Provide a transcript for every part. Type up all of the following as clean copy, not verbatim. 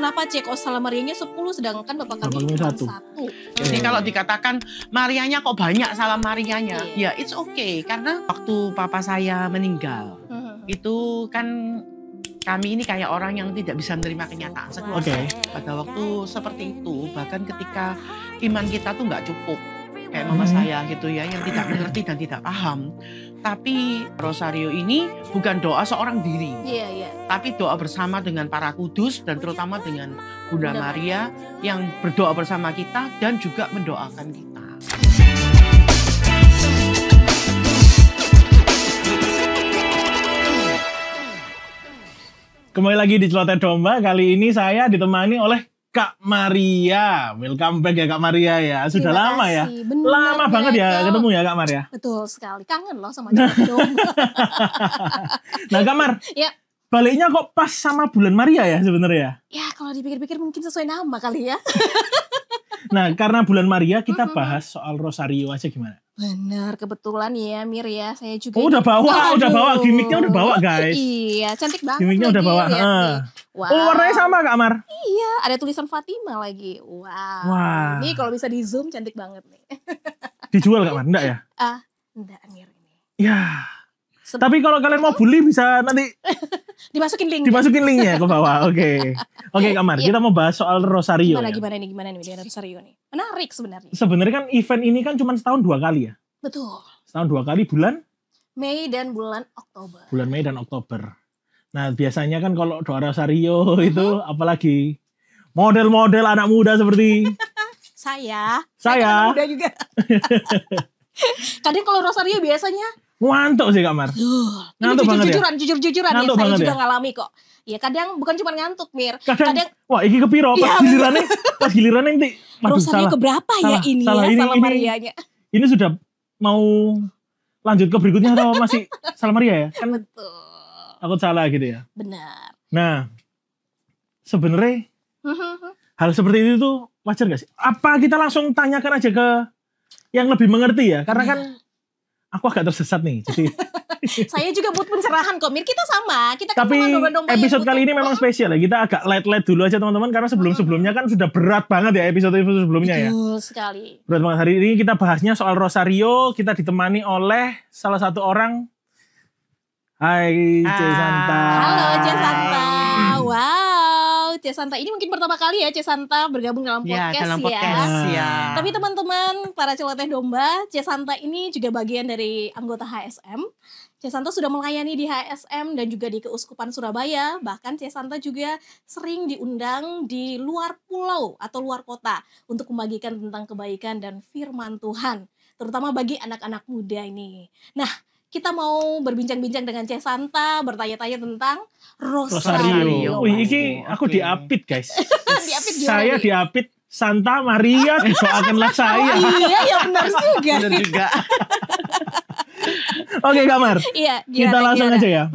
kenapa cek kok Salma Marianya 10 sedangkan Bapak kami Bapaknya cuma satu. 1. Jadi kalau dikatakan Marianya kok banyak salah Marianya, ya it's okay. Karena waktu papa saya meninggal, itu kan kami ini kayak orang yang tidak bisa menerima kenyataan sekeluarga. Pada waktu seperti itu, bahkan ketika iman kita tuh nggak cukup. Kayak mama saya gitu ya, yang tidak mengerti dan tidak paham. Tapi Rosario ini bukan doa seorang diri. Tapi doa bersama dengan para kudus dan terutama dengan Bunda Maria yang berdoa bersama kita dan juga mendoakan kita. Kembali lagi di Celoteh Domba. Kali ini saya ditemani oleh Kak Maria. Welcome back ya Kak Maria ya. Sudah lama ya. Bener, lama banget ya ketemu ya Kak Maria. Betul sekali. Kangen loh sama Celoteh Domba. Nah Kak Mar, baliknya kok pas sama bulan Maria ya sebenarnya? Ya kalau dipikir-pikir mungkin sesuai nama kali ya. Nah karena bulan Maria kita bahas soal Rosario aja gimana? Benar, kebetulan ya Mir ya. Saya juga udah bawa gimmicknya udah bawa guys. Iya, cantik banget. Gimmicknya udah bawa. Wow. Oh warnanya sama Kak Mar? Iya, ada tulisan Fatima lagi. Wow. Ini kalau bisa di zoom cantik banget nih. Dijual Kak Mar? Enggak ya? Enggak Mir ini. Ya. Tapi kalau kalian mau beli bisa nanti dimasukin linknya ke bawah. Oke Kak Mar, kita mau bahas soal Rosario. Gimana nih dengan Rosario nih? Menarik sebenarnya. Sebenarnya kan event ini kan cuma setahun 2 kali ya. Betul. Setahun 2 kali bulan Mei dan bulan Oktober. Bulan Mei dan Oktober. Nah biasanya kan kalau doa Rosario itu apalagi model-model anak muda seperti saya anak muda juga. Kadang kalau Rosario biasanya ngantuk sih Kak Mar. Ngantuk banget jujur-jujuran ya, saya juga ngalami kok. Ya kadang bukan cuma ngantuk Mir. Kadang wah iki kepiro pas gilirannya nanti. Rosario keberapa ya ini salah Marianya. Ini sudah mau lanjut ke berikutnya atau masih salah Maria ya? Kan betul. Takut salah gitu ya. Benar. Nah, sebenarnya hal seperti itu tuh wajar gak sih? Apa kita langsung tanyakan aja ke yang lebih mengerti ya? Karena kan aku agak tersesat nih. Jadi saya juga butuh pencerahan kok Mir. Kita sama. Kita kan tapi domba-domba episode kali ini memang spesial ya. Kita agak light dulu aja teman-teman. Karena sebelum-sebelumnya kan sudah berat banget ya episode sebelumnya ya. Betul sekali. Berat banget. Hari ini kita bahasnya soal Rosario. Kita ditemani oleh salah satu orang. Hai Ce Santa. Halo Ce Santa. Wow, Ce Santa ini mungkin pertama kali ya Ce Santa bergabung dalam podcast ya. Tapi teman-teman para celoteh domba, Ce Santa ini juga bagian dari anggota HSM. Ce Santa sudah melayani di HSM dan juga di Keuskupan Surabaya. Bahkan Ce Santa juga sering diundang di luar pulau atau luar kota untuk membagikan tentang kebaikan dan firman Tuhan, terutama bagi anak-anak muda ini. Nah, kita mau berbincang-bincang dengan Ce Santa, bertanya-tanya tentang Rosario. Wih, ini aku diapit guys. Diapit saya nih? Diapit Santa Maria, doakanlah saya. Iya, ya benar juga. Benar juga. Oke Kak Mar, kita langsung aja ya.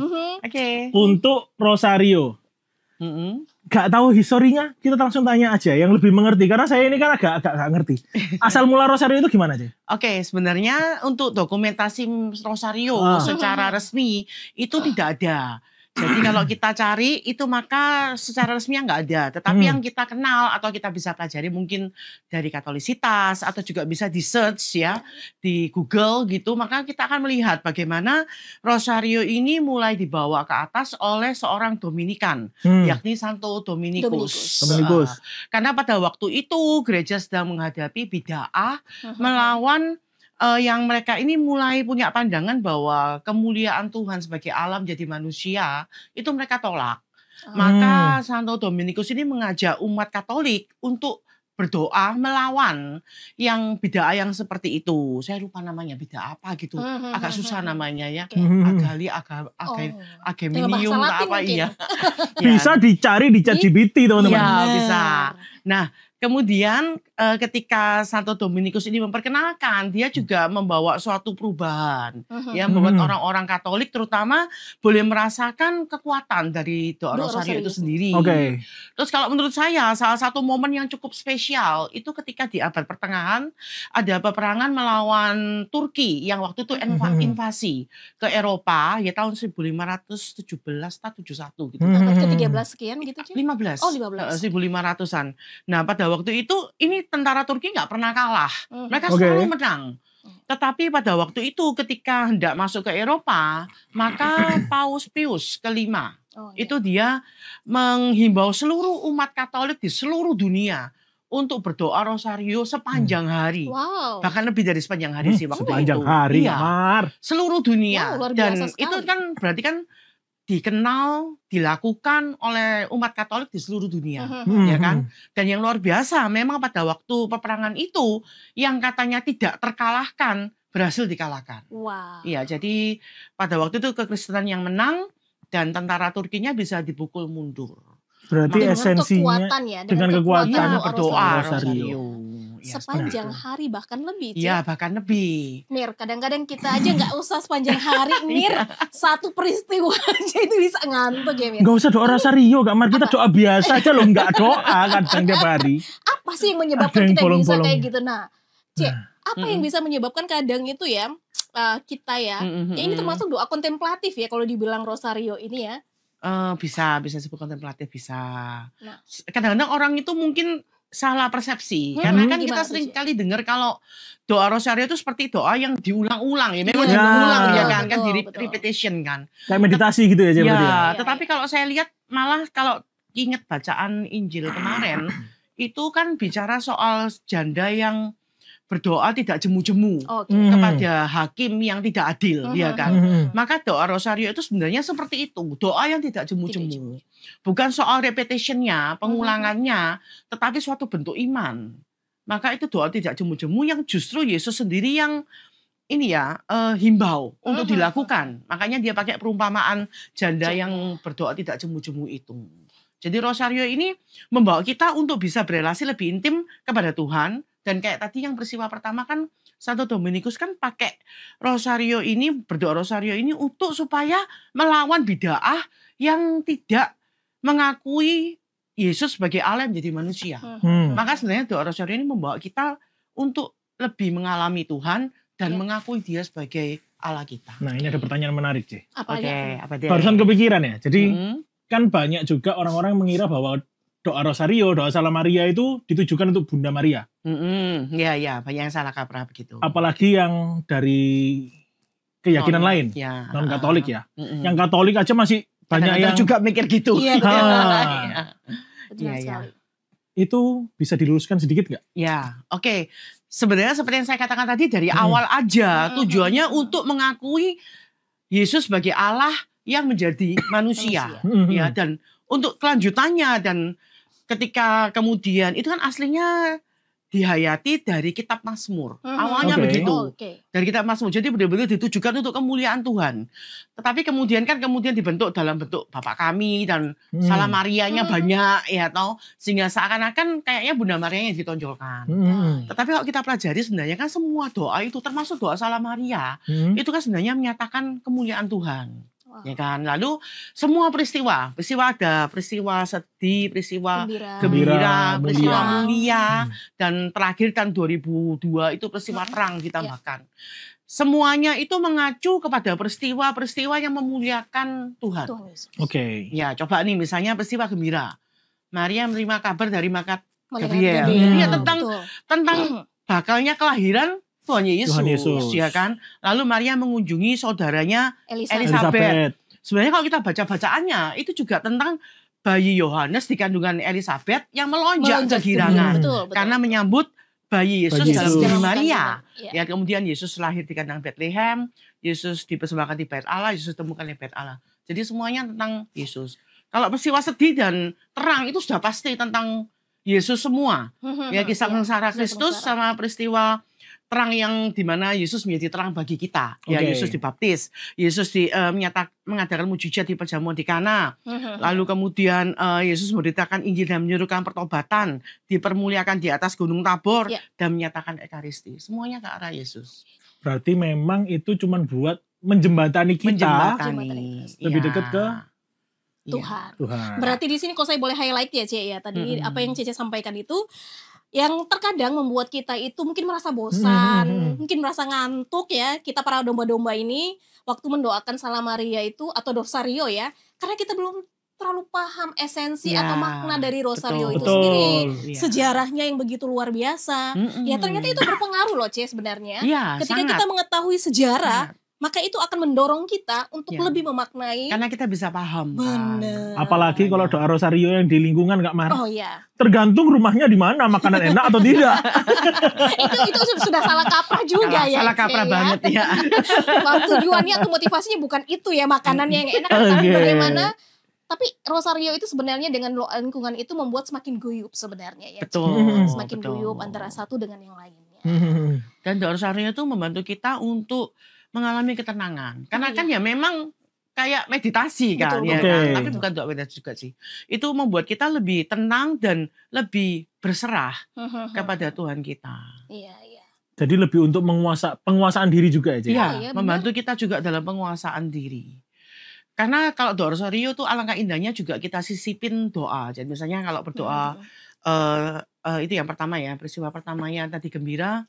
Oke. Untuk Rosario, gak tahu historinya, kita langsung tanya aja yang lebih mengerti. Karena saya ini kan agak ngerti. Asal mula Rosario itu gimana aja? Oke, sebenarnya untuk dokumentasi Rosario secara resmi itu tidak ada. Jadi kalau kita cari itu maka secara resminya nggak ada. Tetapi yang kita kenal atau kita bisa pelajari mungkin dari Katolisitas atau juga bisa di search ya di Google gitu. Maka kita akan melihat bagaimana Rosario ini mulai dibawa ke atas oleh seorang Dominikan, yakni Santo Dominikus. Karena pada waktu itu gereja sedang menghadapi bid'ah melawan yang mereka ini mulai punya pandangan bahwa kemuliaan Tuhan sebagai alam jadi manusia itu mereka tolak. Maka Santo Dominikus ini mengajak umat Katolik untuk berdoa melawan yang bid'ah yang seperti itu. Saya lupa namanya bid'ah apa gitu. Agak susah namanya ya. Ageminium apa iya. Bisa dicari di ChatGPT teman-teman. Ya bisa. Nah Kemudian ketika Santo Dominikus ini memperkenalkan, dia juga membawa suatu perubahan, ya, membuat orang-orang Katolik terutama boleh merasakan kekuatan dari doa rosario itu sendiri. Terus kalau menurut saya salah satu momen yang cukup spesial itu ketika di abad pertengahan ada peperangan melawan Turki yang waktu itu invasi ke Eropa ya tahun 1517 atau 71 gitu. Abad ke-13 sekian gitu, Cik? 15. Oh, 15. 1500-an. Nah, pada waktu itu ini tentara Turki nggak pernah kalah. Mereka selalu menang. Tetapi pada waktu itu ketika hendak masuk ke Eropa, maka Paus Pius kelima itu dia menghimbau seluruh umat Katolik di seluruh dunia untuk berdoa rosario sepanjang hari. Bahkan lebih dari sepanjang hari sih waktu sepanjang itu. Hari, Mar. Seluruh dunia. Dan sekali. itu kan berarti kan dikenal, dilakukan oleh umat Katolik di seluruh dunia, ya kan? Dan yang luar biasa, memang pada waktu peperangan itu, yang katanya tidak terkalahkan, berhasil dikalahkan. Iya, jadi pada waktu itu kekristenan yang menang, dan tentara Turkinya bisa dipukul mundur. Berarti dengan esensinya kekuatan ya, dengan kekuatan berdoa rosario. Sepanjang hari bahkan lebih. Iya, bahkan lebih. Mir, kadang-kadang kita aja nggak usah sepanjang hari, Mir. Satu peristiwa aja itu bisa ngantuk ya, Mir. Nggak usah doa rosario, Kak Mar. Kita doa biasa aja loh, nggak doa kadang tiap hari. Apa sih yang menyebabkan kita bisa kayak gitu? Nah, Cek, apa yang bisa menyebabkan kadang itu ya, kita ya, ya ini termasuk doa kontemplatif ya kalau dibilang rosario ini ya. Bisa sebut kontemplatif, bisa. Kadang-kadang orang itu mungkin salah persepsi karena kan kita sering kali dengar kalau doa rosario itu seperti doa yang diulang-ulang ya, memang diulang ya kan, di repetition kan, kayak meditasi gitu ya, tetapi kalau saya lihat malah kalau ingat bacaan Injil kemarin itu kan bicara soal janda yang berdoa tidak jemu-jemu kepada hakim yang tidak adil, ya kan. Maka doa rosario itu sebenarnya seperti itu, doa yang tidak jemu-jemu. Bukan soal repetitionnya, pengulangannya, tetapi suatu bentuk iman. Maka itu doa tidak jemu-jemu yang justru Yesus sendiri yang ini ya himbau untuk dilakukan. Makanya dia pakai perumpamaan janda yang berdoa tidak jemu-jemu itu. Jadi rosario ini membawa kita untuk bisa berelasi lebih intim kepada Tuhan. Dan kayak tadi yang peristiwa pertama kan Santo Dominikus kan pakai rosario ini, berdoa rosario ini untuk supaya melawan bid'ah yang tidak mengakui Yesus sebagai Allah yang menjadi manusia. Maka sebenarnya doa rosario ini membawa kita untuk lebih mengalami Tuhan dan mengakui dia sebagai Allah kita. Nah, ini ada pertanyaan menarik, Cik. Apa dia? Barusan kepikiran ya. Jadi kan banyak juga orang-orang mengira bahwa doa rosario, doa Salam Maria itu ditujukan untuk Bunda Maria. Ya, banyak yang salah kaprah begitu. Apalagi yang dari keyakinan lain, non Katolik ya. Yang Katolik aja masih banyak yang juga mikir gitu. Iya, Itu bisa diluruskan sedikit nggak? Ya, oke. Sebenarnya seperti yang saya katakan tadi dari awal aja tujuannya untuk mengakui Yesus sebagai Allah yang menjadi manusia. Ya, dan untuk kelanjutannya dan ketika kemudian itu kan aslinya dihayati dari kitab Mazmur. Awalnya begitu. Dari kitab Mazmur. Jadi benar-benar ditujukan untuk kemuliaan Tuhan. Tetapi kemudian dibentuk dalam bentuk Bapa Kami dan Salam Marianya banyak ya toh, sehingga seakan-akan kayaknya Bunda Maria yang ditonjolkan. Tetapi kalau kita pelajari sebenarnya kan semua doa itu termasuk doa Salam Maria itu kan sebenarnya menyatakan kemuliaan Tuhan. Ya kan, lalu semua peristiwa ada peristiwa sedih, peristiwa gembira, peristiwa mulia, dan terakhir kan 2002 itu peristiwa terang ditambahkan. Semuanya itu mengacu kepada peristiwa-peristiwa yang memuliakan Tuhan. Ya, coba nih misalnya peristiwa gembira. Maria menerima kabar dari malaikat Gabriel. Ya, tentang bakalnya kelahiran Tuhan Yesus, ya kan. Lalu Maria mengunjungi saudaranya Elizabeth. Sebenarnya kalau kita baca-bacaannya itu juga tentang bayi Yohanes di kandungan Elizabeth yang melonjak kegirangan karena menyambut bayi Yesus dalam diri Maria. Ya, kemudian Yesus lahir di kandang Bethlehem, Yesus dipersembahkan di Bait Allah, Yesus temukan di Bait Allah. Jadi semuanya tentang Yesus. Kalau peristiwa sedih dan terang itu sudah pasti tentang Yesus semua. Ya, kisah sengsara Kristus sama peristiwa terang yang dimana Yesus menjadi terang bagi kita. Ya, Yesus dibaptis, Yesus mengadakan mujizat di perjamuan di Kana. Lalu kemudian Yesus memberitakan Injil dan menyuruhkan pertobatan, dipermuliakan di atas Gunung Tabor dan menyatakan Ekaristi. Semuanya ke arah Yesus. Berarti memang itu cuma buat menjembatani kita lebih dekat ke Tuhan. Berarti di sini kalau saya boleh highlight ya, Ce ya. Tadi apa yang Cece sampaikan itu yang terkadang membuat kita itu mungkin merasa bosan, mungkin merasa ngantuk ya. Kita para domba-domba ini waktu mendoakan Salam Maria itu atau Rosario ya, karena kita belum terlalu paham esensi atau makna dari Rosario itu sendiri. Sejarahnya yang begitu luar biasa. Ya ternyata itu berpengaruh loh, Ce sebenarnya. Ketika kita mengetahui sejarah, maka itu akan mendorong kita untuk lebih memaknai. Karena kita bisa paham. Benar. Apalagi kalau doa Rosario yang di lingkungan Kak Mar. Oh iya. Tergantung rumahnya di mana, makanan enak atau tidak. itu sudah salah kaprah juga salah kaprah banget ya. Tujuannya atau motivasinya bukan itu ya, makanannya yang enak, tapi bagaimana. Tapi Rosario itu sebenarnya dengan lingkungan itu membuat semakin guyup sebenarnya ya. Semakin guyup antara satu dengan yang lainnya. Dan doa Rosario itu membantu kita untuk mengalami ketenangan. Karena kan ya memang kayak meditasi kan. Kan? Tapi bukan doa meditasi juga sih. Itu membuat kita lebih tenang dan lebih berserah kepada Tuhan kita. Iya. Jadi lebih untuk penguasaan diri juga aja. Iya, membantu kita juga dalam penguasaan diri. Karena kalau doa Rosario tuh alangkah indahnya juga kita sisipin doa. Jadi misalnya kalau berdoa itu yang pertama ya, peristiwa pertamanya tadi gembira.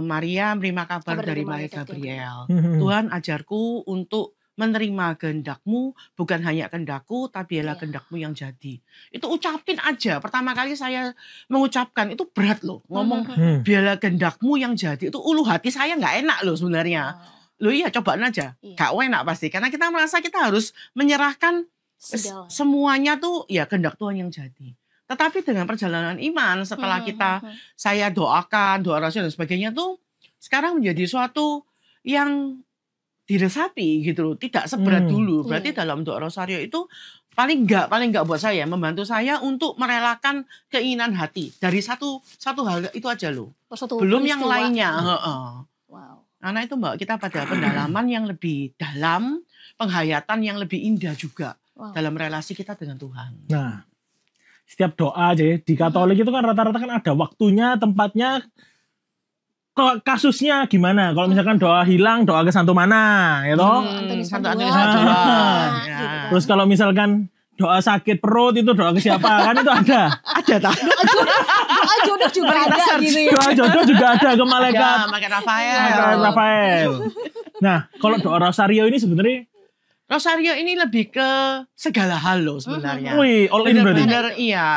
Maria menerima kabar dari Malaikat Gabriel. Tuhan ajarku untuk menerima kehendak-Mu, bukan hanya kehendak-Ku, tapi ialah kehendak-Mu yang jadi. Itu ucapin aja. Pertama kali saya mengucapkan, itu berat loh. Ngomong, biarlah kehendak-Mu yang jadi. Itu ulu hati saya nggak enak loh sebenarnya. Loh iya, cobaan aja. Gak enak pasti. Karena kita merasa kita harus menyerahkan semuanya tuh ya kehendak Tuhan yang jadi. Tetapi dengan perjalanan iman setelah saya doakan, doa Rosario dan sebagainya tuh sekarang menjadi suatu yang diresapi gitu loh, tidak seberat dulu. Berarti dalam doa Rosario itu paling enggak buat saya, membantu saya untuk merelakan keinginan hati dari satu hal itu aja loh. Belum yang lainnya. Wow. Karena itu Mbak, kita pada pendalaman yang lebih dalam, penghayatan yang lebih indah juga dalam relasi kita dengan Tuhan. Nah, setiap doa aja di Katolik itu kan rata-rata kan ada waktunya, tempatnya, kasusnya gimana. Kalau misalkan doa hilang, doa ke Santo mana, ya toh? Santo Antonius Padua. Terus kalau misalkan doa sakit perut itu doa ke siapa? Kan itu ada. Ada tak? Doa jodoh juga ada gitu ya. Doa jodoh juga ada ke malaikat. Malaikat Rafael. Nah, kalau doa Rosario ini sebenarnya Rosario ini lebih ke segala hal loh sebenarnya. Wih, all in berarti. Benar, iya.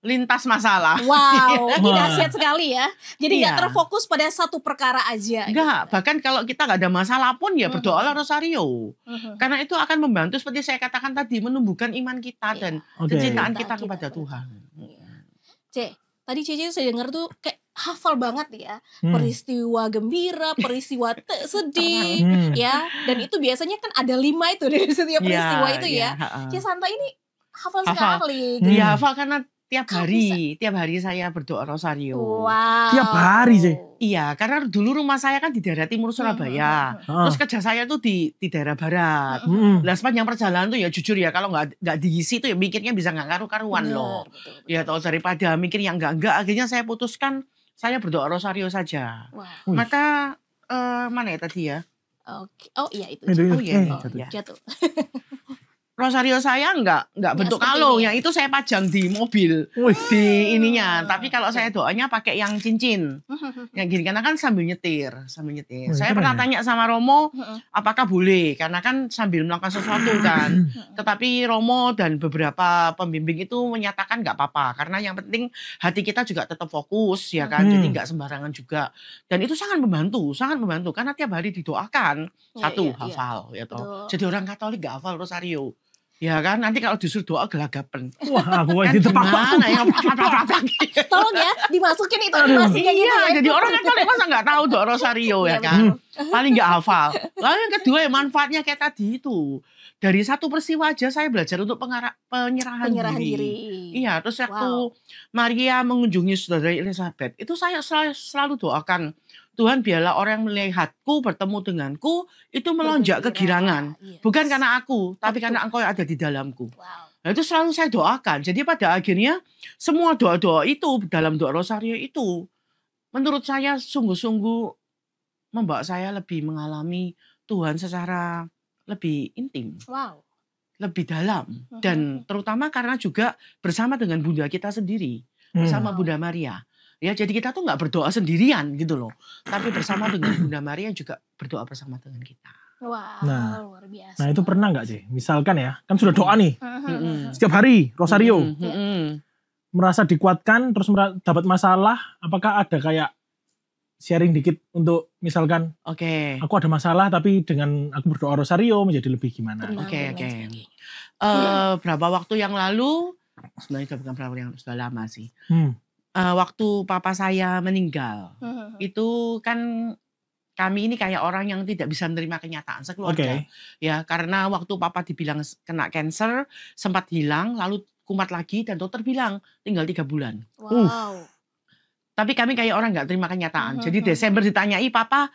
Lintas masalah. Wow, ini dahsyat sekali ya. Jadi nggak terfokus pada satu perkara aja. Enggak, bahkan kalau kita nggak ada masalah pun ya berdoalah Rosario. Karena itu akan membantu seperti saya katakan tadi, menumbuhkan iman kita dan kecintaan kita kepada Tuhan. Tadi Cece saya dengar tuh kayak hafal banget ya, peristiwa gembira, peristiwa sedih, ya, dan itu biasanya kan ada 5 itu dari setiap peristiwa itu ya. Cece Santa ini hafal sekali. Iya, hafal karena tiap hari saya berdoa Rosario. Wow. Tiap hari sih. Iya, karena dulu rumah saya kan di daerah timur Surabaya. Terus kerja saya tuh di daerah barat. Nah, sepanjang perjalanan tuh ya jujur ya, kalau nggak diisi tuh ya mikirnya bisa nggak karu-karuan loh. Betul. Ya tahu daripada mikir yang enggak, akhirnya saya putuskan saya berdoa Rosario saja. Wow. Maka mana ya tadi ya? Oke. Oh iya itu. Jatuh. Rosario saya enggak bentuk kalung, yang itu saya pajang di mobil. Di ininya. Tapi kalau saya doanya pakai yang cincin. Yang gini, karena kan sambil nyetir. Saya pernah tanya sama Romo, apakah boleh? Karena kan sambil melakukan sesuatu kan. Tetapi Romo dan beberapa pembimbing itu menyatakan enggak apa-apa. Karena yang penting hati kita juga tetap fokus ya kan. Jadi enggak sembarangan juga. Dan itu sangat membantu. Karena tiap hari didoakan. Hafal. Ya toh. Jadi orang Katolik enggak hafal Rosario. Ya kan, nanti kalau disuruh doa gelagapan. Wah, aku kan gimana ya? Tolong ya, dimasukin itu animasinya gitu ya. Jadi orang Katolik masa nggak tahu doa Rosario ya kan? Paling nggak hafal. Lalu yang kedua ya manfaatnya kayak tadi itu. dari satu peristiwa aja saya belajar untuk penyerahan diri. Iya, terus waktu Maria mengunjungi saudara Elizabeth, itu saya selalu doakan, Tuhan biarlah orang yang melihatku, bertemu denganku, itu melonjak kegirangan. Bukan karena aku, tapi karena Engkau yang ada di dalamku. Nah, itu selalu saya doakan. Jadi pada akhirnya semua doa-doa itu dalam doa rosario itu, menurut saya sungguh-sungguh membawa saya lebih mengalami Tuhan secara lebih intim, lebih dalam, dan terutama karena juga bersama dengan Bunda kita sendiri, bersama Bunda Maria. Ya, jadi kita tuh nggak berdoa sendirian gitu loh, tapi bersama dengan Bunda Maria juga berdoa bersama dengan kita. Luar biasa. Nah itu pernah nggak sih? Misalkan ya, kan sudah doa nih, setiap hari rosario, merasa dikuatkan, terus dapat masalah, apakah ada kayak sharing dikit untuk misalkan, aku ada masalah tapi dengan aku berdoa rosario menjadi lebih gimana? Berapa waktu yang lalu, sebenarnya bukan berapa yang sudah lama sih. Waktu papa saya meninggal, itu kan kami ini kayak orang yang tidak bisa menerima kenyataan sekeluarga. Ya, karena waktu papa dibilang kena cancer, sempat hilang, lalu kumat lagi dan dokter bilang tinggal 3 bulan. Tapi kami kayak orang nggak terima kenyataan. Jadi Desember ditanyai, Papa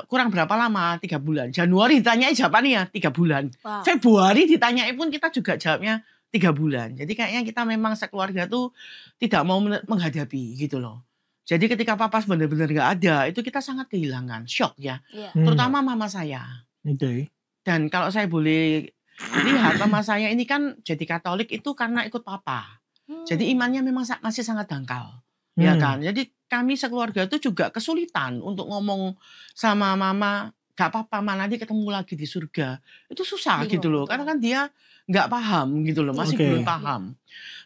kurang berapa lama? 3 bulan. Januari ditanyai jawabannya 3 bulan. Februari ditanyai pun kita juga jawabnya 3 bulan. Jadi kayaknya kita memang sekeluarga tuh tidak mau menghadapi gitu loh. Jadi ketika Papa benar-benar nggak ada, itu kita sangat kehilangan, shock ya. Terutama mama saya. Dan kalau saya boleh lihat, mama saya ini kan jadi Katolik itu karena ikut Papa. Jadi imannya memang masih sangat dangkal. Ya kan, jadi kami sekeluarga itu juga kesulitan untuk ngomong sama mama, gak apa-apa, nanti ketemu lagi di surga. Itu susah gitu loh, karena kan dia gak paham gitu loh, masih belum paham.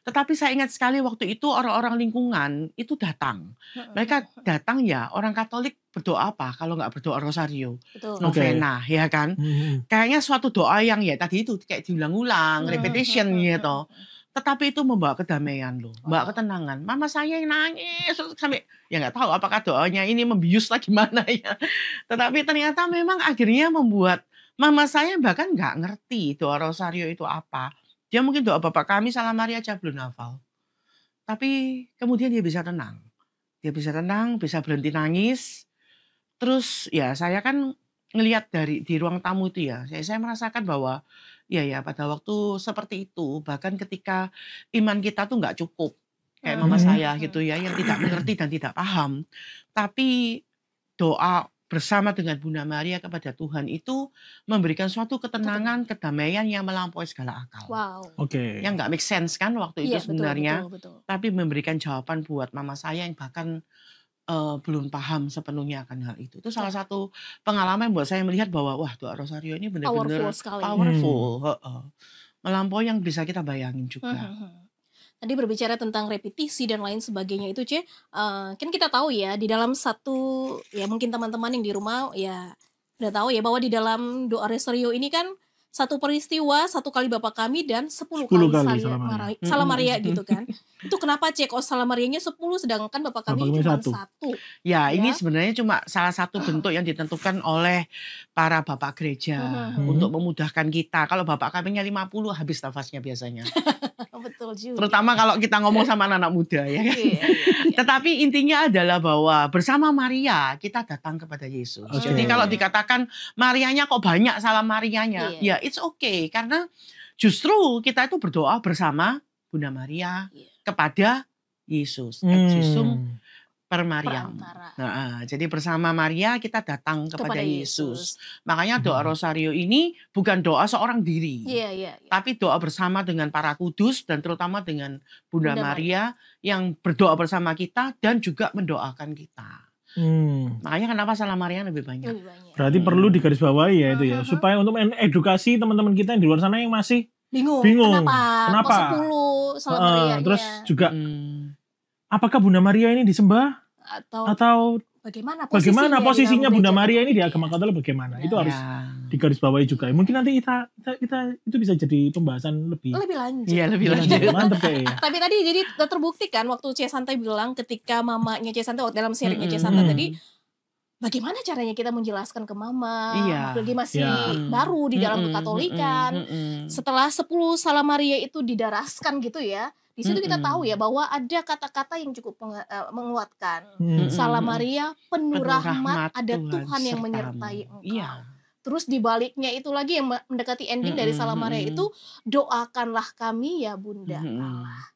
Tetapi saya ingat sekali waktu itu orang-orang lingkungan itu datang. Mereka datang ya, orang Katolik berdoa apa kalau gak berdoa rosario, novena, ya kan. Kayaknya suatu doa yang ya tadi itu kayak diulang-ulang, repetition gitu. Tetapi itu membawa kedamaian loh, membawa ketenangan. Mama saya yang nangis sampai ya nggak tahu apakah doanya ini membius lagi mana ya. Tetapi ternyata memang akhirnya membuat mama saya bahkan nggak ngerti doa rosario itu apa. Dia mungkin doa Bapak kami Salam Maria aja belum hafal. Tapi kemudian dia bisa tenang. Dia bisa tenang, bisa berhenti nangis. Terus ya saya kan ngelihat di ruang tamu itu ya, saya merasakan bahwa ya pada waktu seperti itu, bahkan ketika iman kita tuh nggak cukup, kayak mama saya gitu ya, yang tidak mengerti dan tidak paham. Tapi doa bersama dengan Bunda Maria kepada Tuhan itu memberikan suatu ketenangan, kedamaian yang melampaui segala akal. Yang nggak make sense kan waktu itu sebenarnya, betul. Tapi memberikan jawaban buat mama saya yang bahkan belum paham sepenuhnya akan hal itu. Itu salah satu pengalaman buat saya melihat bahwa wah doa rosario ini benar-benar powerful. Melampaui yang bisa kita bayangin juga. Tadi berbicara tentang repetisi dan lain sebagainya itu kan kita tahu ya di dalam satu ya mungkin teman-teman yang di rumah ya udah tahu ya bahwa di dalam doa rosario ini kan satu peristiwa, 1 kali Bapa Kami dan 10 kali Salam Maria gitu kan. Itu kenapa Salam Marianya 10 sedangkan Bapa Kami cuma 1. Ya, ini sebenarnya cuma salah satu bentuk yang ditentukan oleh para bapak gereja untuk memudahkan kita. Kalau Bapak Kaminya 50 habis nafasnya biasanya. Betul juga. Terutama kalau kita ngomong sama anak-anak muda ya kan. Tetapi intinya adalah bahwa bersama Maria kita datang kepada Yesus. Jadi kalau dikatakan Marianya kok banyak Salam Marianya, ya it's okay karena justru kita itu berdoa bersama Bunda Maria kepada Yesus. Yesus per Mariam. Jadi bersama Maria kita datang kepada Yesus. Makanya doa rosario ini bukan doa seorang diri. Tapi doa bersama dengan para kudus dan terutama dengan Bunda Maria yang berdoa bersama kita dan juga mendoakan kita. Makanya kenapa Salam Maria lebih banyak. Berarti perlu digarisbawahi ya itu ya. Supaya untuk edukasi teman-teman kita yang di luar sana yang masih bingung. Kenapa? Kok 10 Salam Maria. Terus juga apakah Bunda Maria ini disembah? Atau bagaimana posisinya Bunda Maria ini di agama Katolik bagaimana? Itu harus digarisbawahi juga. Mungkin nanti kita itu bisa jadi pembahasan lebih lanjut. Iya, lebih lanjut. Mantap kayaknya. Tapi tadi jadi terbukti kan waktu C. Santa bilang ketika mamanya C. Santa dalam serinya C. Santa tadi bagaimana caranya kita menjelaskan ke mama, Iya. apalagi masih baru di dalam kekatolikan. Setelah 10 Salam Maria itu didaraskan gitu ya, di situ kita tahu ya bahwa ada kata-kata yang cukup menguatkan. Salam Maria, penuh rahmat, ada Tuhan yang menyertai engkau. Iya. Terus di baliknya itu lagi yang mendekati ending dari Salam Maria itu, doakanlah kami ya Bunda Allah.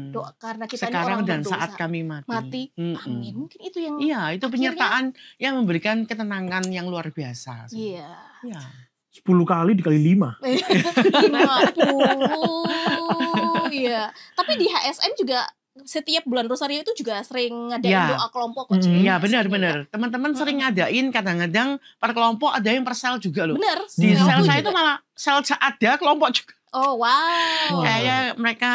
Doa karena kita sekarang ini orang dan berdosa. saat kami mati. Amin. Mungkin itu yang Iya, itu penyertaan yang memberikan ketenangan yang luar biasa. Iya. 10 kali dikali 5. 50. Iya. Tapi di HSM juga setiap bulan Rosario itu juga sering ngadain doa kelompok kok. Iya, benar. Teman-teman sering ngadain, kadang-kadang per kelompok ada yang per sel juga loh. Benar. Di sel saya itu malah sel ada kelompok juga. Oh wow. Kayak mereka.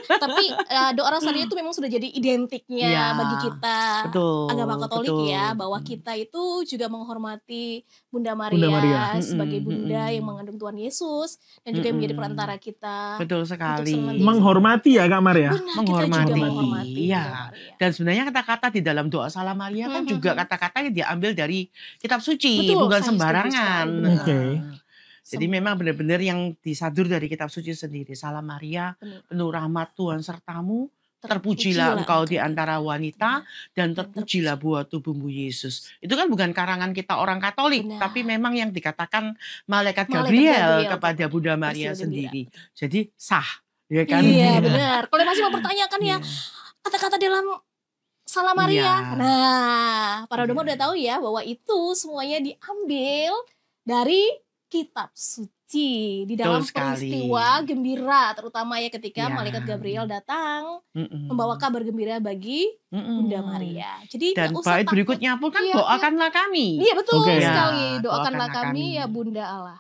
Tapi doa Rosario itu memang sudah jadi identiknya bagi kita agama Katolik ya, bahwa kita itu juga menghormati Bunda Maria sebagai bunda yang mengandung Tuhan Yesus dan juga yang menjadi perantara kita. Betul sekali. Menghormati ya Kak Maria. Menghormati. Iya. Dan sebenarnya kata-kata di dalam doa Salam Maria kan juga kata-kata yang diambil dari kitab suci, bukan sembarangan. Jadi memang benar-benar yang disadur dari kitab suci sendiri. Salam Maria, penuh rahmat Tuhan sertamu, terpujilah engkau di antara wanita, dan terpujilah buah tubuhmu Yesus. Itu kan bukan karangan kita orang Katolik, tapi memang yang dikatakan Malaikat Gabriel kepada Bunda Maria sendiri. Jadi sah, ya kan? Iya benar. Kalau masih mau pertanyakan ya, kata-kata dalam Salam Maria. Nah, para domba udah tahu ya bahwa itu semuanya diambil dari kitab suci di dalam peristiwa gembira, terutama ya ketika Malaikat Gabriel datang membawa kabar gembira bagi Bunda Maria. Jadi dan bait berikutnya pun kan doakanlah kami. Iya betul sekali, doakanlah kami ya Bunda Allah.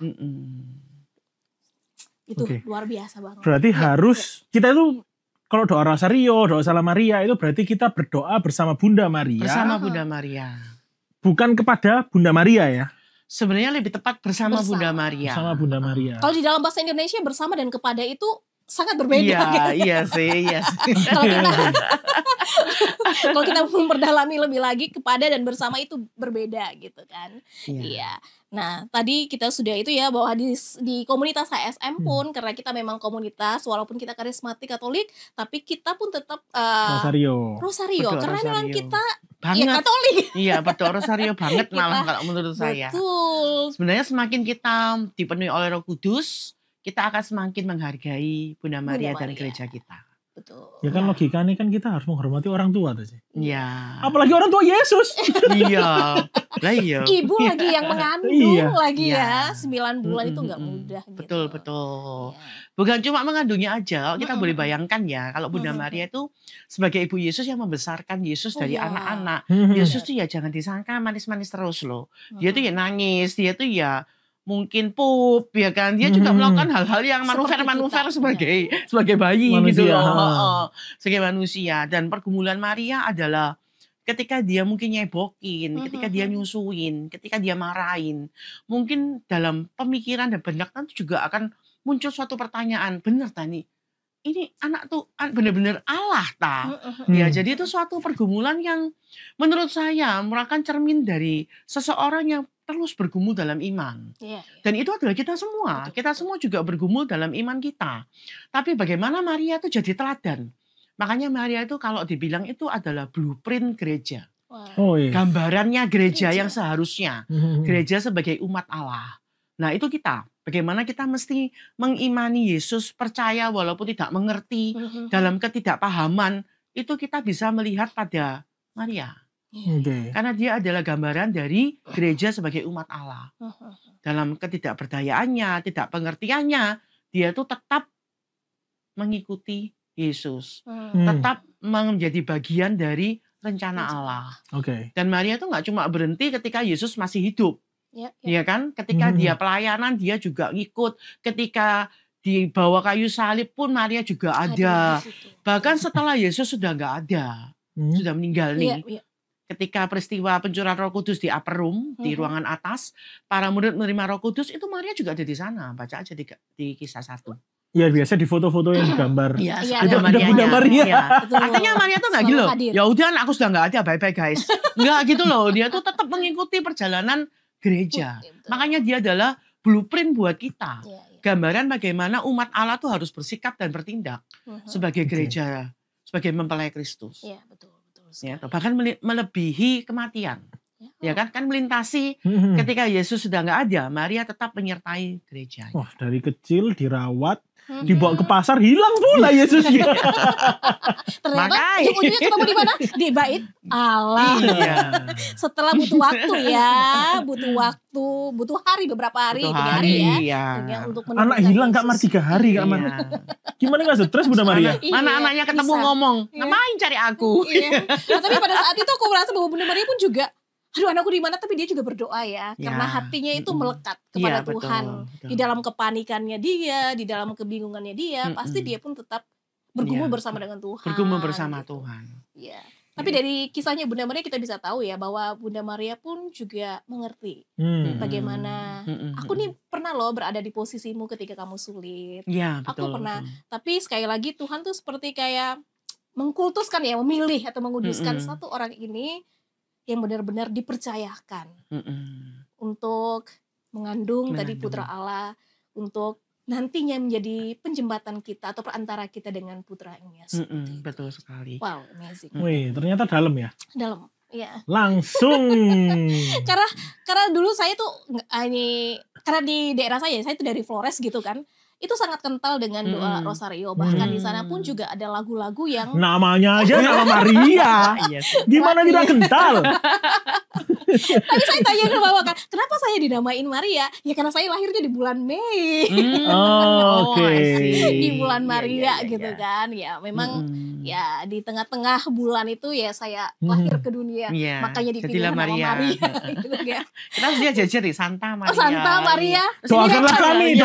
Itu luar biasa banget. Berarti harus kita itu kalau doa Rosario, doa Salam Maria itu berarti kita berdoa bersama Bunda Maria. Bersama Bunda Maria. Bukan kepada Bunda Maria ya. Sebenarnya lebih tepat bersama Bunda Maria. Bersama Bunda Maria. Kalau di dalam bahasa Indonesia bersama dan kepada itu sangat berbeda. Iya sih. Kalau kita memperdalami lebih lagi, kepada dan bersama itu berbeda gitu kan. Iya. Nah tadi kita sudah itu ya bahwa di komunitas HSM pun karena kita memang komunitas walaupun kita karismatik Katolik, tapi kita pun tetap Rosario betul, karena memang kita banget. Ya Katolik. Iya betul, Rosario banget malah kalau menurut saya. Betul. Sebenarnya semakin kita dipenuhi oleh Roh Kudus, kita akan semakin menghargai Bunda Maria dan gereja kita. Betul. Ya kan logikanya kan kita harus menghormati orang tua tuh sih. Iya. Apalagi orang tua Yesus. Iya. Lah iya. Ibu lagi yang mengandung lagi ya. 9 bulan itu nggak mudah gitu. Betul. Bukan cuma mengandungnya aja. Kita boleh bayangkan ya kalau Bunda Maria itu sebagai ibu Yesus yang membesarkan Yesus dari anak-anak. Yesus tuh ya jangan disangka manis-manis terus loh. Dia tuh ya nangis, dia tuh ya mungkin pup ya kan, dia juga melakukan hal-hal yang manuver sebagai bayi manusia. Gitu loh. Sebagai manusia. Dan pergumulan Maria adalah ketika dia mungkin nyebokin, ketika dia nyusuin, ketika dia marahin, mungkin dalam pemikiran dan benak nanti juga akan muncul suatu pertanyaan, bener Tani, ini anak tuh benar-benar Allah ya. Jadi itu suatu pergumulan yang menurut saya merupakan cermin dari seseorang yang terus bergumul dalam iman. Dan itu adalah kita semua. Kita semua juga bergumul dalam iman kita. Tapi bagaimana Maria itu jadi teladan. Makanya Maria itu kalau dibilang itu adalah blueprint gereja. Gambarannya gereja yang seharusnya. Gereja sebagai umat Allah. Nah itu kita. Bagaimana kita mesti mengimani Yesus, percaya walaupun tidak mengerti, dalam ketidakpahaman, itu kita bisa melihat pada Maria. Karena dia adalah gambaran dari gereja sebagai umat Allah. Dalam ketidakberdayaannya, tidak pengertiannya, dia itu tetap mengikuti Yesus. Tetap menjadi bagian dari rencana Allah. Dan Maria itu nggak cuma berhenti ketika Yesus masih hidup. Ya kan? Ketika dia pelayanan, dia juga ngikut. Ketika dibawa kayu salib pun Maria juga ada. Bahkan setelah Yesus sudah nggak ada. Sudah meninggal nih. Ketika peristiwa pencurahan Roh Kudus di upper room, di ruangan atas, para murid menerima Roh Kudus, itu Maria juga ada di sana. Baca aja di kisah 1. Ya biasa di foto-foto yang digambar. Iya, itu ada Bunda Maria. Ya. Artinya Maria tuh nggak gitu loh. Ya udah aku sudah nggak ada, bye-bye guys. Nggak gitu loh. Dia tuh tetap mengikuti perjalanan gereja. Makanya dia adalah blueprint buat kita. Gambaran bagaimana umat Allah tuh harus bersikap dan bertindak sebagai gereja, sebagai mempelai Kristus. Iya, betul. Ya, bahkan melebihi kematian. Ya kan melintasi ketika Yesus sudah nggak ada, Maria tetap menyertai gereja. Wah, dari kecil dirawat, dibawa ke pasar, hilang pula Yesusnya. Ternyata ujung-ujungnya ketemu di mana? Di bait Allah. Iya. Setelah butuh waktu ya, butuh hari, beberapa hari, 3 hari ya. Untuk anak hilang Kak Mar 3 hari Kak Mar. Gimana nggak stres Bunda Maria? Mana anaknya ketemu ngomong, ngapain cari aku? Nah, tapi pada saat itu aku merasa bahwa Bunda Maria pun juga, aduh anakku di mana, tapi dia juga berdoa ya, karena hatinya itu melekat kepada Tuhan. Betul. Di dalam kepanikannya dia, di dalam kebingungannya dia, pasti dia pun tetap bergumul bersama dengan Tuhan. Bergumul bersama Tuhan. Iya. Tapi dari kisahnya Bunda Maria kita bisa tahu ya bahwa Bunda Maria pun juga mengerti bagaimana aku nih pernah loh berada di posisimu ketika kamu sulit. Iya, betul. Aku pernah. Tapi sekali lagi Tuhan tuh seperti kayak mengkultuskan ya, memilih atau menguduskan satu orang ini yang benar-benar dipercayakan untuk mengandung tadi putra Allah, untuk nantinya menjadi penjembatan kita atau perantara kita dengan putranya. Betul sekali. Wow, amazing. Wih, ternyata dalam ya. Dalam, ya. Langsung. karena dulu saya tuh karena di daerah saya itu dari Flores gitu kan. Itu sangat kental dengan doa Rosario. Bahkan di sana pun juga ada lagu-lagu yang namanya aja nama Maria. Gimana tidak kental? Tapi saya tanya ke Bapak kan, kenapa saya dinamain Maria? Ya karena saya lahirnya di bulan Mei. Oke. Di bulan Maria gitu kan. Ya memang ya di tengah-tengah bulan itu ya saya lahir ke dunia. Makanya dipilih nama Maria. Gitu kan. Kita harus jajar di Santa Maria. Oh, Santa Maria. Doakanlah kami.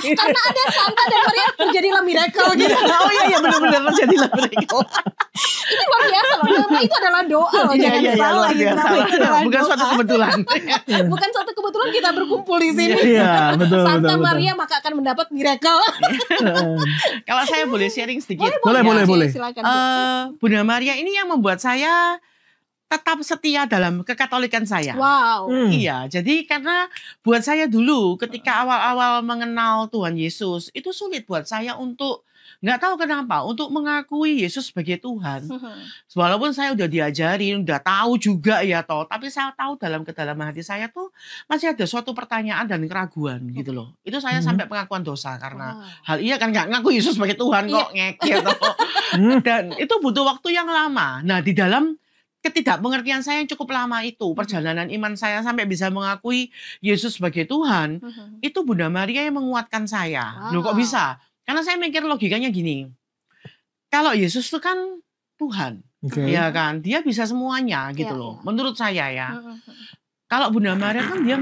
Karena ada Santa dan Maria terjadilah miracle gitu. Oh iya benar-benar terjadilah miracle. Ini luar biasa loh. Nama itu adalah doa loh. Jangan salah gitu. Bukan suatu kebetulan. Bukan suatu kebetulan kita berkumpul di sini. Iya, betul. Santa Maria maka akan mendapat miracle. Kalau saya boleh sharing sedikit. Boleh. Silakan. Bunda Maria ini yang membuat saya tetap setia dalam kekatolikan saya. Wow. Iya, jadi karena buat saya dulu ketika awal-awal mengenal Tuhan Yesus, itu sulit buat saya untuk nggak tahu kenapa untuk mengakui Yesus sebagai Tuhan. Walaupun saya udah diajarin, udah tahu juga ya toh, tapi saya tahu dalam kedalaman hati saya tuh masih ada suatu pertanyaan dan keraguan gitu loh. Itu saya sampai pengakuan dosa karena hal iya kan nggak ngaku Yesus sebagai Tuhan kok ngek gitu. Dan itu butuh waktu yang lama. Nah, di dalam ketidakpengertian saya yang cukup lama itu, perjalanan iman saya sampai bisa mengakui Yesus sebagai Tuhan, itu Bunda Maria yang menguatkan saya. Loh kok bisa? Karena saya mikir logikanya gini, kalau Yesus itu kan Tuhan, ya kan, dia bisa semuanya gitu loh, menurut saya ya. Kalau Bunda Maria kan dia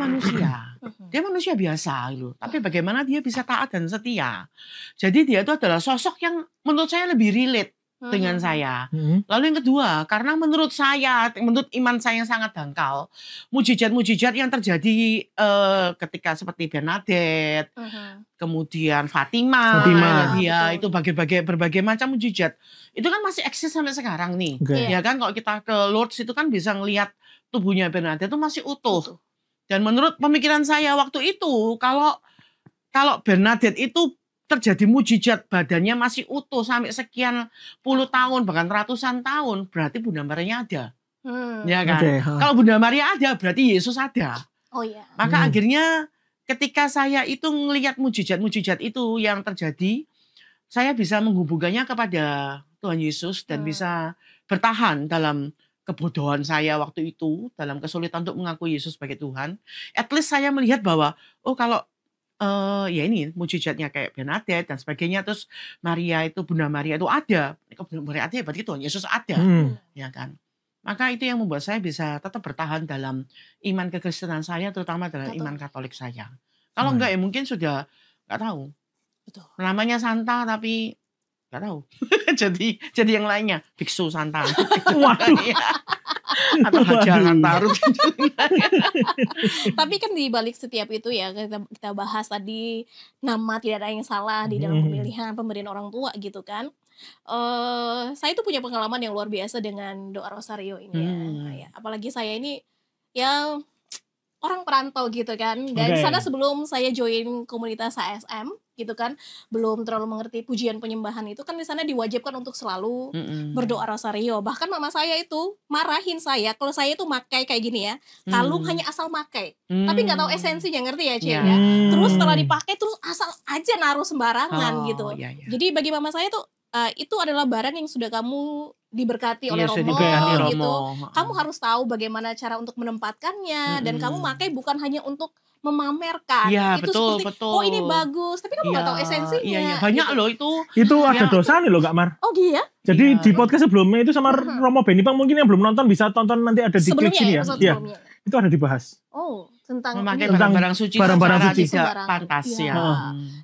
manusia biasa gitu, tapi bagaimana dia bisa taat dan setia. Jadi dia itu adalah sosok yang menurut saya lebih relate dengan saya. Lalu yang kedua, karena menurut iman saya yang sangat dangkal, mujizat-mujizat yang terjadi ketika seperti Bernadette, kemudian Fatima, dia itu berbagai macam mujizat, itu kan masih eksis sampai sekarang nih. Ya kan, kalau kita ke Lourdes itu kan bisa ngelihat tubuhnya Bernadette itu masih utuh. Dan menurut pemikiran saya waktu itu, kalau Bernadette itu terjadi mujizat badannya masih utuh sampai sekian puluh tahun bahkan ratusan tahun, berarti Bunda Maria ada, ya kan? Kalau Bunda Maria ada, berarti Yesus ada. Oh iya. Maka akhirnya ketika saya itu melihat mujizat-mujizat itu yang terjadi, saya bisa menghubungkannya kepada Tuhan Yesus dan bisa bertahan dalam kebodohan saya waktu itu, dalam kesulitan untuk mengakui Yesus sebagai Tuhan. At least saya melihat bahwa kalau ya ini mujizatnya kayak Bernadette dan sebagainya, terus Maria itu, Bunda Maria itu ada. Bunda Maria ada, berarti Tuhan Yesus ada, ya kan. Maka itu yang membuat saya bisa tetap bertahan dalam iman kekristenan saya, terutama dalam iman Katolik saya. Kalau enggak ya mungkin sudah nggak tahu. Betul. Namanya Santa tapi nggak tahu. jadi yang lainnya biksu Santa. Waduh. Atau jangan taruh. Tapi kan di balik setiap itu ya, kita bahas tadi nama tidak ada yang salah di dalam pemilihan pemberian orang tua gitu kan. Saya tuh punya pengalaman yang luar biasa dengan doa rosario ini ya. Apalagi saya ini ya orang perantau gitu kan. Dan di sana sebelum saya join komunitas HSM gitu kan, belum terlalu mengerti pujian penyembahan itu kan, di sana diwajibkan untuk selalu berdoa rosario. Bahkan mama saya itu marahin saya kalau saya itu makai kayak gini ya, kalung hanya asal makai, tapi nggak tahu esensinya, ngerti ya Cie ya. Terus setelah dipakai terus asal aja naruh sembarangan gitu. Jadi bagi mama saya tuh itu adalah barang yang sudah kamu diberkati oleh Romo gitu. Kamu harus tahu bagaimana cara untuk menempatkannya, dan kamu pakai bukan hanya untuk memamerkan. Itu betul, seperti oh ini bagus, tapi kamu nggak tahu esensinya. Banyak gitu. Loh itu. Itu ada dosa nih loh Kak Mar. Oh iya. Jadi di podcast sebelumnya itu sama Romo Benipang, mungkin yang belum nonton bisa tonton, nanti ada di klik sini ya. Iya. Itu ada dibahas. Oh, tentang memakai barang-barang suci, barang-barang suci tidak pantas ya.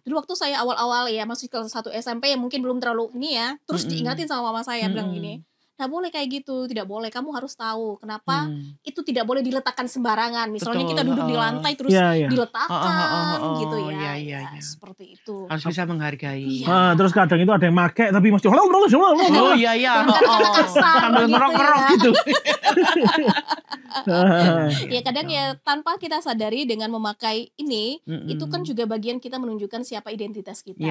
Dulu waktu saya awal-awal ya masih kelas 1 SMP ya, mungkin belum terlalu ini ya. Terus diingatin sama mama saya bilang gini, nggak boleh kayak gitu, tidak boleh. Kamu harus tahu kenapa itu tidak boleh diletakkan sembarangan. Misalnya kita duduk di lantai terus diletakkan gitu ya. Seperti itu. Harus bisa menghargai. Terus kadang itu ada yang make tapi masih oh iya. Sambil ngerok-ngerok gitu. Ya kadang ya tanpa kita sadari dengan memakai ini, itu kan juga bagian kita menunjukkan siapa identitas kita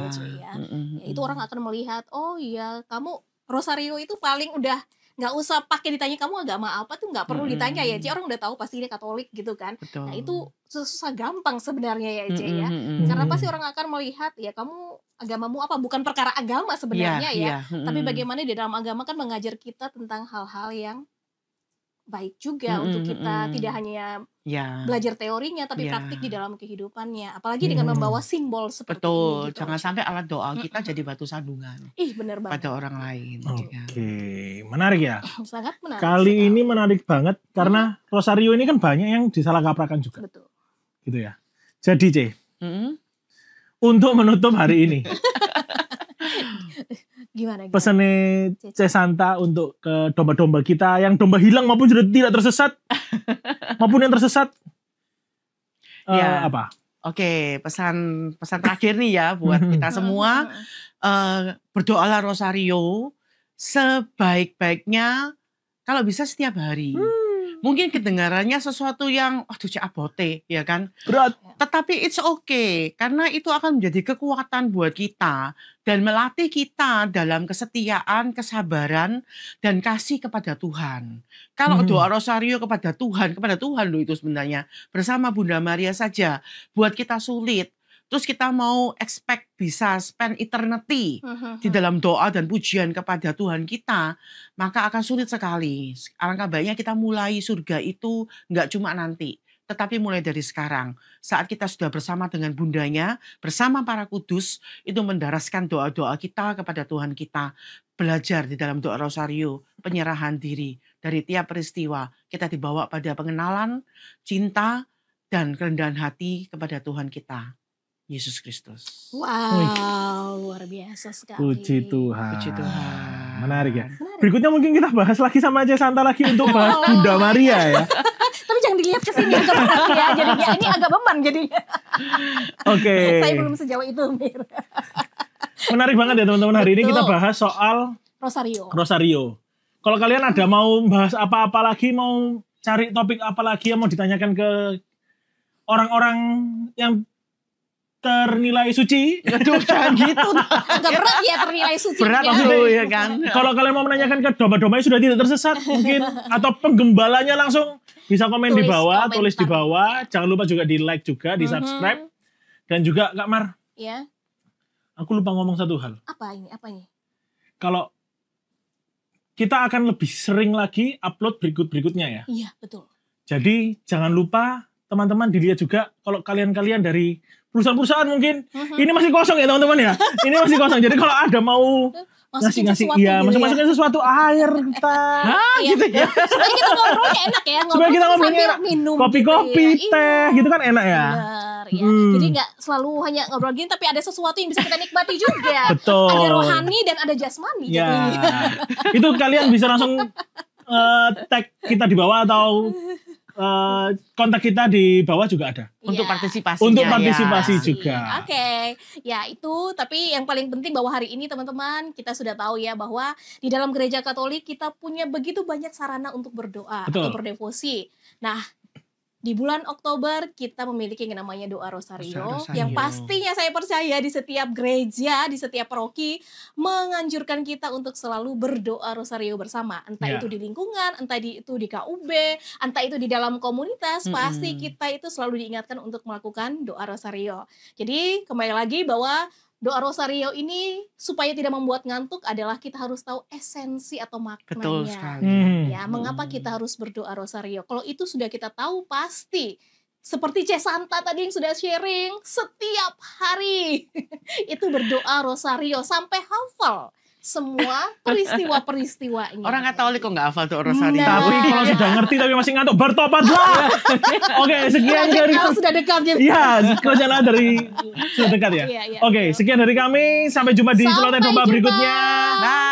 gitu ya. Itu orang akan melihat, oh iya kamu rosario itu paling udah nggak usah pakai ditanya kamu agama apa tuh, nggak perlu ditanya ya Cie, orang udah tahu pasti dia Katolik gitu kan. Nah itu susah gampang sebenarnya ya Cie ya, karena pasti orang akan melihat ya kamu agamamu apa, bukan perkara agama sebenarnya tapi bagaimana di dalam agama kan mengajar kita tentang hal-hal yang baik juga untuk kita tidak hanya belajar teorinya tapi praktik di dalam kehidupannya, apalagi dengan membawa simbol seperti ini. Jangan sampai alat doa kita jadi batu sandungan bener banget pada orang lain. Menarik ya. Sangat menarik. Kali ini menarik banget karena rosario ini kan banyak yang disalahkaprakan juga. Betul. Gitu ya. Jadi C, untuk menutup hari ini gimana? Pesannya C Santa untuk ke domba-domba kita yang domba hilang maupun sudah tidak tersesat maupun yang tersesat apa? Oke, pesan terakhir nih ya buat kita semua, berdoalah rosario sebaik-baiknya kalau bisa setiap hari. Mungkin kedengarannya sesuatu yang cek abote ya kan, berat, tetapi it's okay karena itu akan menjadi kekuatan buat kita dan melatih kita dalam kesetiaan, kesabaran dan kasih kepada Tuhan. Kalau doa rosario kepada Tuhan loh itu sebenarnya bersama Bunda Maria saja buat kita sulit. Terus kita mau expect bisa spend eternity di dalam doa dan pujian kepada Tuhan kita, maka akan sulit sekali. Alangkah baiknya kita mulai surga itu nggak cuma nanti, tetapi mulai dari sekarang. Saat kita sudah bersama dengan bundanya, bersama para kudus, itu mendaraskan doa-doa kita kepada Tuhan kita. Belajar di dalam doa rosario, penyerahan diri. Dari tiap peristiwa, kita dibawa pada pengenalan, cinta, dan kerendahan hati kepada Tuhan kita. Yesus Kristus. Wow, luar biasa sekali. Puji Tuhan. Menarik ya. Berikutnya mungkin kita bahas lagi sama C Santa lagi untuk bahas Bunda Maria ya. Tapi jangan dilihat ke sini agak berat ya. Jadinya ini agak beban jadinya. Oke. Saya belum sejauh itu, Mir. Menarik banget ya teman-teman, hari ini kita bahas soal rosario. Kalau kalian ada mau bahas apa-apa lagi, mau cari topik apa lagi yang mau ditanyakan ke orang-orang yang ternilai suci. Aduh, jangan gitu. Agak berat ya ternilai suci. Berat ya kan. Kalau kalian mau menanyakan ke domba-dombanya sudah tidak tersesat mungkin, atau penggembalanya, langsung bisa komen di bawah, tulis di bawah. Jangan lupa juga di like juga, di subscribe. Dan juga Kak Mar. Iya. Aku lupa ngomong satu hal. Apa ini? Kalau kita akan lebih sering lagi upload berikutnya ya. Iya, betul. Jadi jangan lupa teman-teman dilihat juga kalau kalian dari perusahaan-perusahaan mungkin ini masih kosong ya teman-teman ya. Ini masih kosong. Jadi kalau ada mau ngasih masukin sesuatu, air kita gitu ya. Supaya kita ngobrolnya enak ya. Supaya kita ngobrolnya enak. Minum kopi-kopi, gitu teh gitu kan enak ya. Benar ya. Jadi nggak selalu hanya ngobrol gini, tapi ada sesuatu yang bisa kita nikmati juga. Betul. Ada rohani dan ada jasmani. Ya. Itu kalian bisa langsung tag kita di bawah atau kontak kita di bawah juga ada. Untuk partisipasi. Untuk partisipasi juga. Oke. Ya itu, tapi yang paling penting bahwa hari ini teman-teman kita sudah tahu ya bahwa di dalam gereja Katolik kita punya begitu banyak sarana untuk berdoa atau berdevosi. Nah, di bulan Oktober kita memiliki yang namanya doa Rosario, yang pastinya saya percaya di setiap gereja, di setiap paroki menganjurkan kita untuk selalu berdoa Rosario bersama. Entah itu di lingkungan, entah itu di KUB, entah itu di dalam komunitas, pasti kita itu selalu diingatkan untuk melakukan doa Rosario. Jadi kembali lagi bahwa doa Rosario ini supaya tidak membuat ngantuk adalah kita harus tahu esensi atau maknanya. Betul sekali. Ya, mengapa kita harus berdoa Rosario? Kalau itu sudah kita tahu pasti seperti C. Santa tadi yang sudah sharing, setiap hari itu berdoa Rosario sampai hafal semua peristiwa-peristiwanya. Orang Katolik kok nggak hafal doa Rosario. Tapi kalau sudah ngerti tapi masih ngantuk, bertobatlah. Oke, sekian dari sudah dekat ya. Iya, kerjaan dari sudah dekat ya. Oke, sekian dari kami. Sampai jumpa di Celoteh Domba berikutnya. Bye.